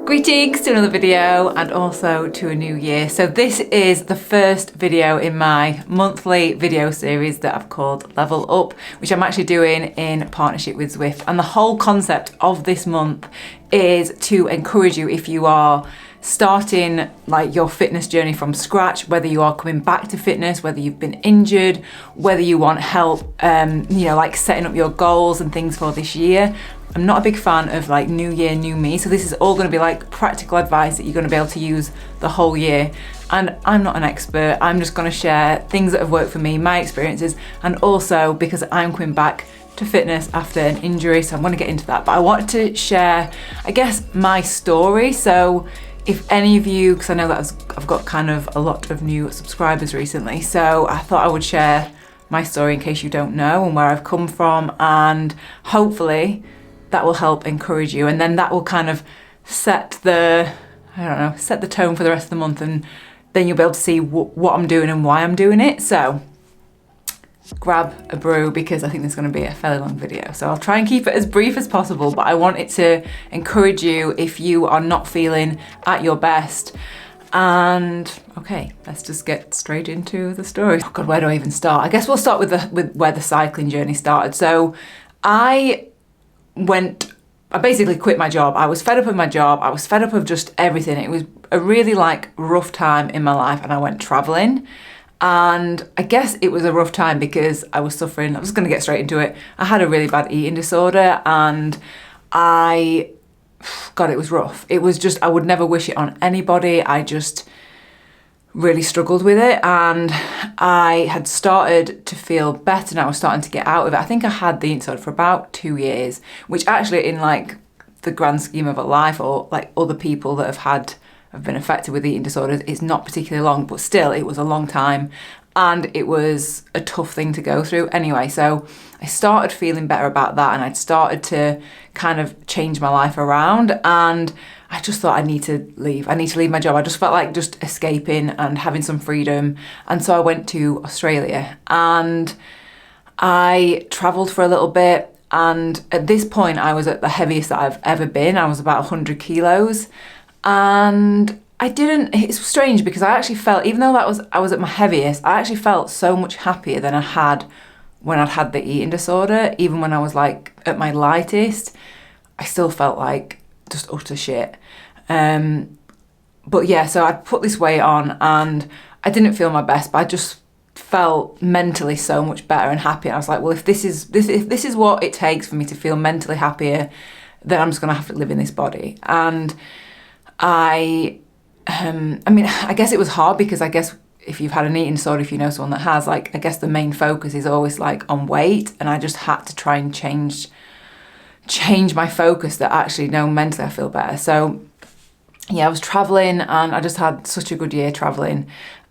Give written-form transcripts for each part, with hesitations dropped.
Greetings to another video and also to a new year. So this is the first video in my monthly video series that I've called Level Up, which I'm actually doing in partnership with Zwift. And the whole concept of this month is to encourage you, if you are starting like your fitness journey from scratch, whether you are coming back to fitness, whether you've been injured, whether you want help, like setting up your goals and things for this year. I'm not a big fan of like new year, new me. So this is all going to be like practical advice that you're going to be able to use the whole year. And I'm not an expert. I'm just going to share things that have worked for me, my experiences, and also because I'm coming back to fitness after an injury. So I'm going to get into that. But I wanted to share, I guess, my story. So if any of you, because I know that I've got kind of a lot of new subscribers recently, so I thought I would share my story in case you don't know and where I've come from, and hopefully that will help encourage you, and then that will kind of set the tone for the rest of the month, and then you'll be able to see what I'm doing and why I'm doing it. So grab a brew because I think there's going to be a fairly long video. So I'll try and keep it as brief as possible, but I want it to encourage you if you are not feeling at your best. And okay, let's just get straight into the story. Oh God, where do I even start? I guess we'll start with where the cycling journey started. So I basically quit my job. I was fed up of my job. I was fed up of just everything. It was a really like rough time in my life, and I went traveling. And I guess it was a rough time because I was suffering. I'm just going to get straight into it. I had a really bad eating disorder, and God, it was rough. It was just, I would never wish it on anybody. I just really struggled with it, and I had started to feel better, and I was starting to get out of it. I think I had the eating disorder for about 2 years, which actually in like the grand scheme of a life, or like other people that have been affected with eating disorders, it's not particularly long, but still it was a long time, and it was a tough thing to go through. Anyway, so I started feeling better about that, and I'd started to kind of change my life around, and I just thought I need to leave my job. I just felt like just escaping and having some freedom. And so I went to Australia, and I travelled for a little bit, and at this point I was at the heaviest that I've ever been. I was about 100 kilos. And it's strange because I actually felt, even though I was at my heaviest, I actually felt so much happier than I had when I'd had the eating disorder. Even when I was like at my lightest, I still felt like just utter shit. But yeah, so I'd put this weight on and I didn't feel my best, but I just felt mentally so much better and happier. I was like, well, if this is what it takes for me to feel mentally happier, then I'm just gonna have to live in this body. And I guess it was hard because I guess if you've had an eating disorder, if you know someone that has, like, I guess the main focus is always like on weight, and I just had to try and change my focus that actually, no, mentally I feel better. So yeah, I was traveling and I just had such a good year traveling,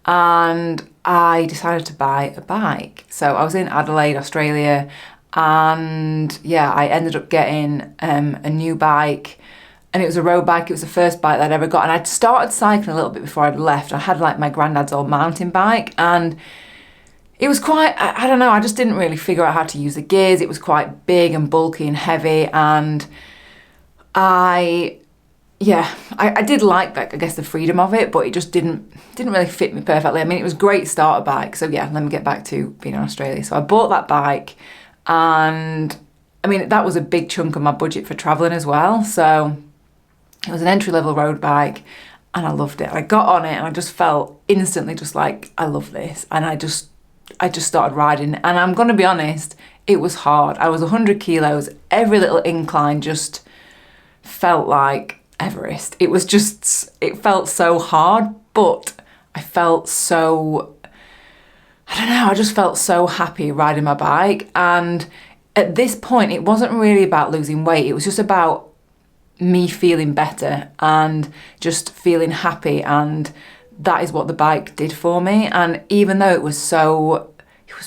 and I decided to buy a bike. So I was in Adelaide, Australia, and yeah, I ended up getting a new bike. And it was a road bike. It was the first bike that I'd ever got. And I'd started cycling a little bit before I'd left. I had like my granddad's old mountain bike, and it was quite, I don't know, I just didn't really figure out how to use the gears. It was quite big and bulky and heavy. And I did like, I guess, the freedom of it, but it just didn't really fit me perfectly. I mean, it was a great starter bike. So yeah, let me get back to being in Australia. So I bought that bike, and I mean, that was a big chunk of my budget for traveling as well. So it was an entry-level road bike, and I loved it. I got on it and I just felt instantly just like, I love this. And I just started riding. And I'm going to be honest, it was hard. I was 100 kilos. Every little incline just felt like Everest. It felt so hard, but I just felt so happy riding my bike. And at this point, it wasn't really about losing weight. It was just about me feeling better and just feeling happy, and that is what the bike did for me. And even though it was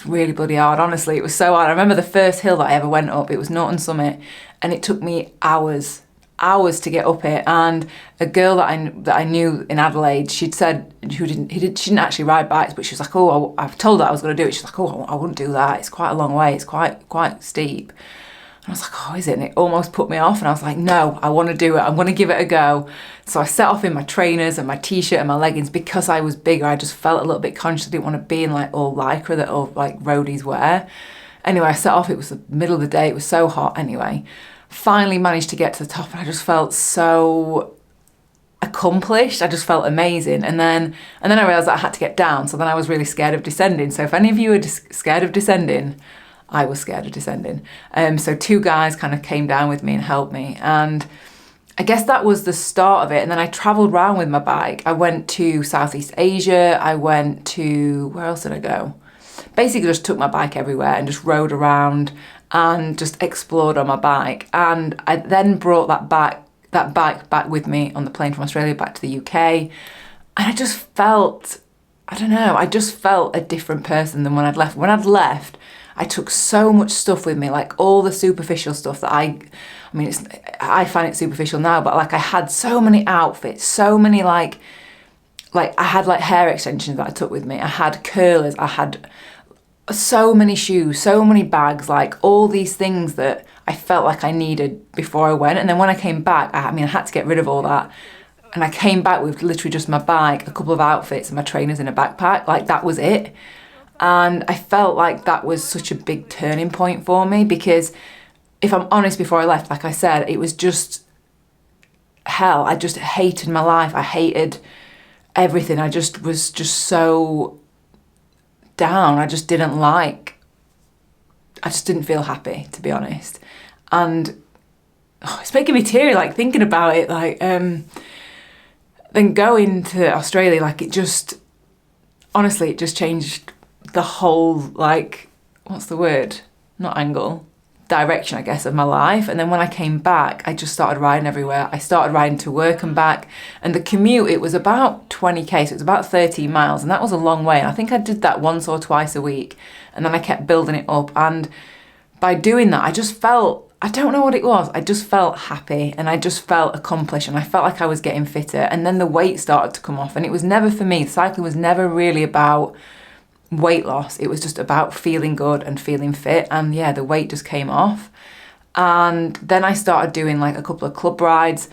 really bloody hard, honestly, it was so hard. I remember the first hill that I ever went up, it was Norton Summit, and it took me hours to get up it. And a girl that I knew in Adelaide, she didn't actually ride bikes, but she was like, I've told her I was going to do it. She's like, I wouldn't do that. It's quite a long way. It's quite steep. I was like, oh, is it? And it almost put me off. And I was like, no, I want to do it. I'm going to give it a go. So I set off in my trainers and my t-shirt and my leggings. Because I was bigger, I just felt a little bit conscious. I didn't want to be in like all lycra that all like roadies wear. Anyway, I set off. It was the middle of the day. It was so hot. Anyway, finally managed to get to the top. And I just felt so accomplished. I just felt amazing. And then I realised that I had to get down. So then I was really scared of descending. So if any of you are scared of descending, I was scared of descending. So 2 guys kind of came down with me and helped me. And I guess that was the start of it. And then I travelled around with my bike. I went to Southeast Asia. I went to, where else did I go? Basically just took my bike everywhere and just rode around and just explored on my bike. And I then brought that bike back with me on the plane from Australia back to the UK. And I just felt, I don't know, I just felt a different person than when I'd left. When I'd left, I took so much stuff with me, like all the superficial stuff that I find it superficial now, but like I had so many outfits, so many like I had like hair extensions that I took with me. I had curlers, I had so many shoes, so many bags, like all these things that I felt like I needed before I went. And then when I came back, I had to get rid of all that. And I came back with literally just my bike, a couple of outfits and my trainers in a backpack. Like that was it. And I felt like that was such a big turning point for me, because if I'm honest, before I left, like I said, it was just hell. I just hated my life. I hated everything. I just was just so down. I just didn't feel happy, to be honest. And it's making me teary, like thinking about it. Like then going to Australia, like it just changed the whole, like, what's the word? Not angle. Direction, I guess, of my life. And then when I came back, I just started riding everywhere. I started riding to work and back. And the commute, it was about 20k, so it was about 13 miles. And that was a long way. And I think I did that once or twice a week. And then I kept building it up. And by doing that, I just felt, I don't know what it was. I just felt happy and I just felt accomplished and I felt like I was getting fitter. And then the weight started to come off. And it was never for me. Cycling was never really about weight loss. It was just about feeling good and feeling fit. And yeah, the weight just came off. And then I started doing like a couple of club rides.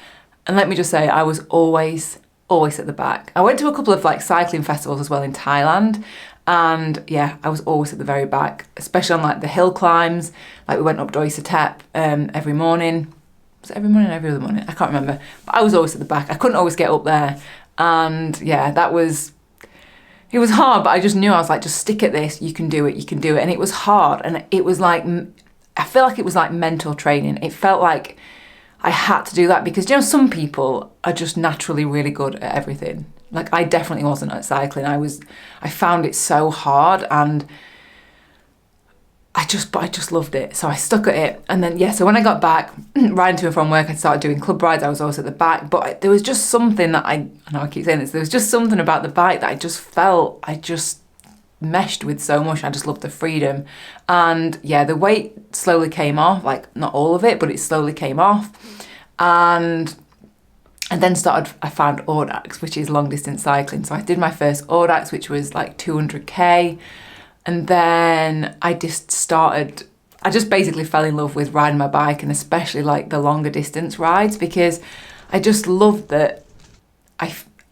And let me just say, I was always at the back. I went to a couple of like cycling festivals as well in Thailand. And yeah, I was always at the very back, especially on like the hill climbs. Like we went up Doi Satep every morning. Was it every morning or every other morning? I can't remember. But I was always at the back. I couldn't always get up there. And yeah, it was hard, but I just knew, I was like, just stick at this. You can do it. You can do it. And it was hard. And it was like, I feel like it was like mental training. It felt like I had to do that because, you know, some people are just naturally really good at everything. Like I definitely wasn't at cycling. I found it so hard and I just loved it. So I stuck at it. And then, yeah, so when I got back, riding to and from work, I started doing club rides. I was always at the back. But there was just something that I know I keep saying this, there was just something about the bike that I just felt, I just meshed with so much. I just loved the freedom. And yeah, the weight slowly came off, like not all of it, but it slowly came off. And then I found Audax, which is long distance cycling. So I did my first Audax, which was like 200k. And then I just basically fell in love with riding my bike and especially like the longer distance rides because I just loved that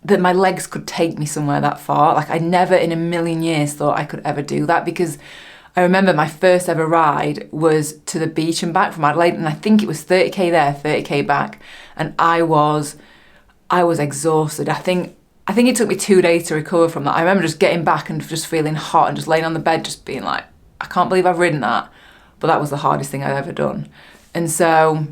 my legs could take me somewhere that far. Like I never in a million years thought I could ever do that because I remember my first ever ride was to the beach and back from Adelaide and I think it was 30k there, 30k back. And I was exhausted. I think it took me 2 days to recover from that. I remember just getting back and just feeling hot and just laying on the bed just being like, I can't believe I've ridden that. But that was the hardest thing I've ever done. And so,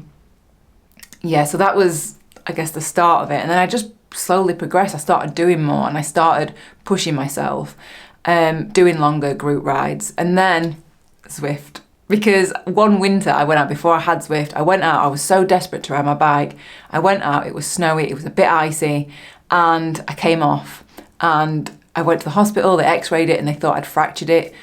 yeah, so that was, I guess, the start of it. And then I just slowly progressed. I started doing more and I started pushing myself, doing longer group rides. And then Zwift. Because one winter I went out before I had Zwift. I went out, I was so desperate to ride my bike. I went out, it was snowy, it was a bit icy. And I came off and I went to the hospital, they x-rayed it and they thought I'd fractured it.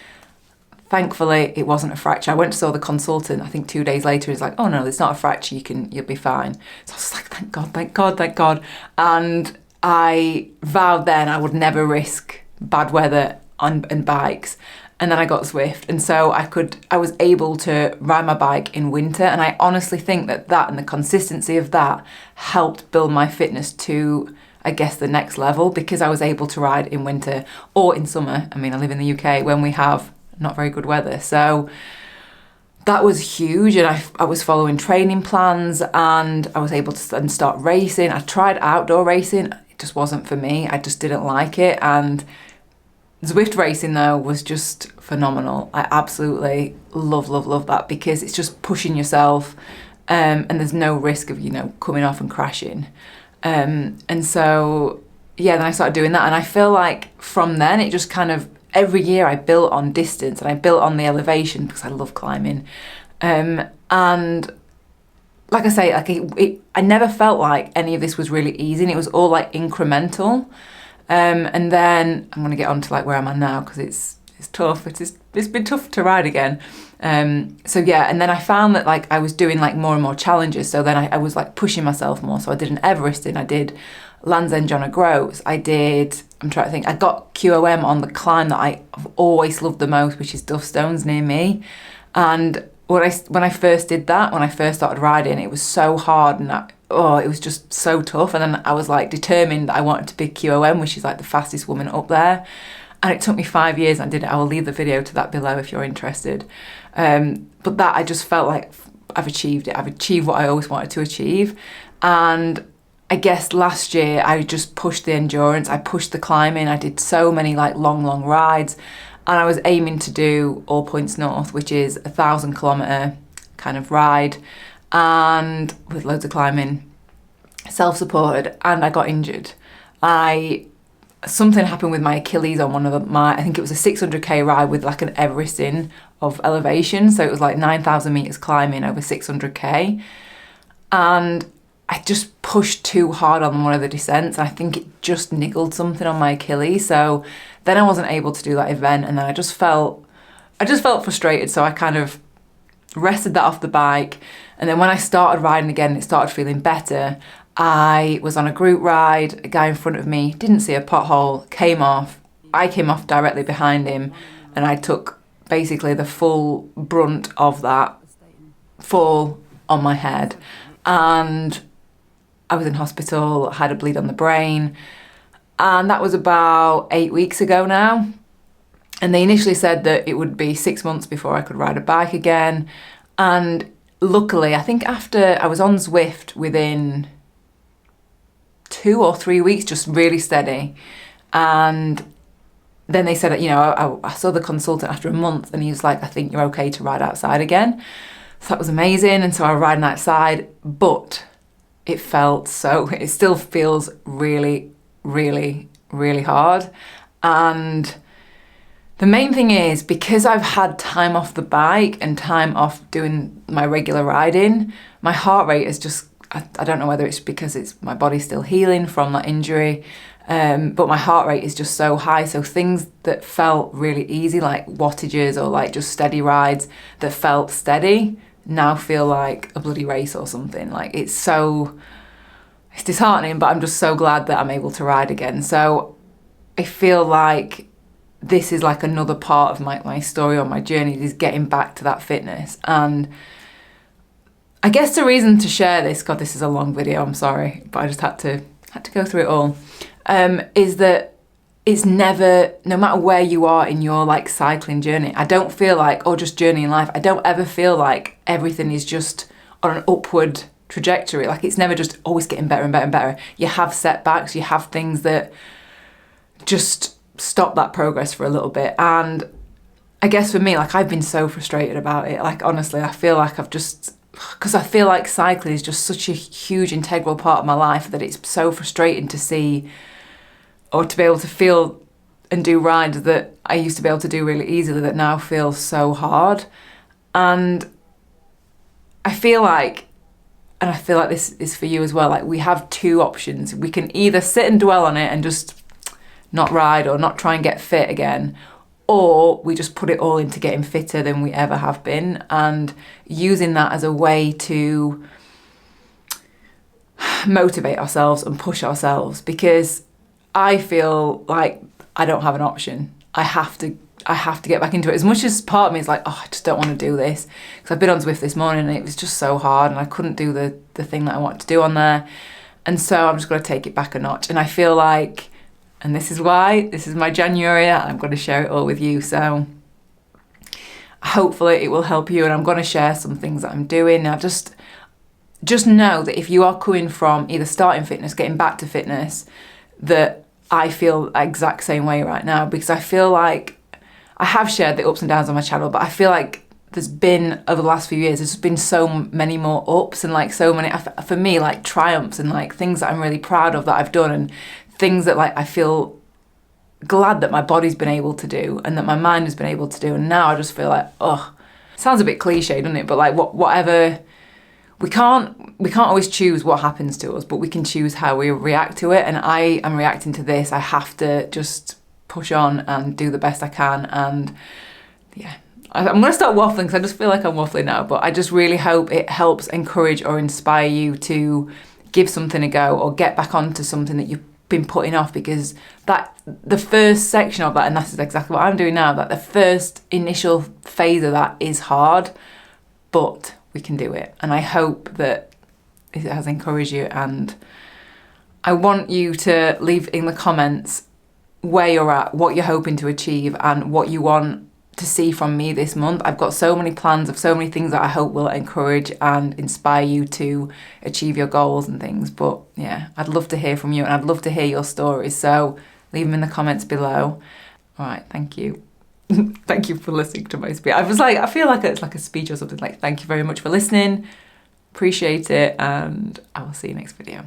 Thankfully, it wasn't a fracture. I went to see the consultant, I think 2 days later, he's like, oh no, it's not a fracture, you'll be fine. So I was like, thank God, thank God, thank God. And I vowed then I would never risk bad weather and bikes. and then I got Zwift, and so I was able to ride my bike in winter, and I honestly think that and the consistency of that helped build my fitness to, I guess, the next level, because I was able to ride in winter or in summer. I mean, I live in the UK when we have not very good weather, so that was huge. And I was following training plans, and I was able to start racing. I tried outdoor racing, it just wasn't for me. I just didn't like it. And Zwift racing though was just phenomenal. I absolutely love that, because it's just pushing yourself, and there's no risk of, coming off and crashing. And so, yeah, then I started doing that, and I feel like from then it just kind of, every year I built on distance and I built on the elevation, because I love climbing. And like I say, I never felt like any of this was really easy, and it was all like incremental. And then I'm going to get on to like where I'm at now, because it's tough. It's been tough to ride again. So yeah, and then I found that like I was doing like more and more challenges. So then I was like pushing myself more. So I did an Everesting, I did Land's End John O'Groats, I'm trying to think, I got QOM on the climb that I've always loved the most, which is Duff Stones near me. And when I first did that, when I first started riding, it was so hard, and it was just so tough. And then I was like determined that I wanted to be QOM, which is like the fastest woman up there. And it took me 5 years, and I did it. I will leave the video to that below if you're interested. But that, I just felt like I've achieved it. I've achieved what I always wanted to achieve. And I guess last year I just pushed the endurance, I pushed the climbing, I did so many like long rides, and I was aiming to do All Points North, which is 1,000 kilometre kind of ride, and with loads of climbing, self-supported, and I got injured. Something happened with my Achilles on one of I think it was a 600k ride with like an Everesting of elevation, so it was like 9,000 metres climbing over 600k, and I just pushed too hard on one of the descents, and I think it just niggled something on my Achilles. So then I wasn't able to do that event, and then I just felt frustrated. So I kind of rested that off the bike, and then when I started riding again, it started feeling better. I was on a group ride, a guy in front of me didn't see a pothole, came off. I came off directly behind him, and I took basically the full brunt of that fall on my head. And I was in hospital, had a bleed on the brain, and that was about 8 weeks ago now. And they initially said that it would be 6 months before I could ride a bike again. And luckily, I think after I was on Zwift within 2 or 3 weeks, just really steady. And then they said, I saw the consultant after a month, and he was like, I think you're okay to ride outside again. So that was amazing. And so I was riding outside, but it still feels really, really, really hard. And the main thing is, because I've had time off the bike and time off doing my regular riding, my heart rate is just, I don't know whether it's because it's my body's still healing from that injury, but my heart rate is just so high. So things that felt really easy, like wattages or like just steady rides that felt steady, now feel like a bloody race or something. Like it's disheartening, but I'm just so glad that I'm able to ride again. So I feel like this is like another part of my story or my journey, is getting back to that fitness. And I guess the reason to share this, God, this is a long video, I'm sorry, but I just had to go through it all, is that it's never, no matter where you are in your like cycling journey, I don't feel like, or just journey in life, I don't ever feel like everything is just on an upward trajectory. Like it's never just always getting better and better and better. You have setbacks, you have things that just stop that progress for a little bit. And I guess for me, like I've been so frustrated about it. Like honestly, I feel like because I feel like cycling is just such a huge integral part of my life, that it's so frustrating to see, or to be able to feel and do rides that I used to be able to do really easily that now feel so hard. And I feel like this is for you as well, like we have two options. We can either sit and dwell on it and just not ride or not try and get fit again, or we just put it all into getting fitter than we ever have been, and using that as a way to motivate ourselves and push ourselves. Because I feel like I don't have an option. I have I have to get back into it. As much as part of me is like, oh, I just don't want to do this. Because I've been on Zwift this morning and it was just so hard and I couldn't do the thing that I wanted to do on there. And so I'm just going to take it back a notch. And I feel like, and this is why, this is my January, I'm going to share it all with you. So hopefully it will help you. And I'm going to share some things that I'm doing. Now just know that if you are coming from either starting fitness, getting back to fitness, that I feel the exact same way right now, because I feel like I have shared the ups and downs on my channel, but I feel like there's been, over the last few years, there's been so many more ups and like so many, for me, like triumphs and like things that I'm really proud of that I've done, and things that like I feel glad that my body's been able to do and that my mind has been able to do. And now I just feel like, oh, sounds a bit cliche, doesn't it? But like whatever, we can't always choose what happens to us, but we can choose how we react to it. And I am reacting to this. I have to just push on and do the best I can. And yeah, I'm going to start waffling because I just feel like I'm waffling now, but I just really hope it helps encourage or inspire you to give something a go or get back onto something that you've been putting off, because the first section of that, and that's exactly what I'm doing now, that the first initial phase of that is hard, but we can do it. And I hope that it has encouraged you, and I want you to leave in the comments where you're at, what you're hoping to achieve, and what you want to see from me this month. I've got so many plans of so many things that I hope will encourage and inspire you to achieve your goals and things. But yeah, I'd love to hear from you, and I'd love to hear your stories. So leave them in the comments below. All right, thank you. Thank you for listening to my speech. I feel like it's like a speech or something, like thank you very much for listening. Appreciate it, and I will see you next video.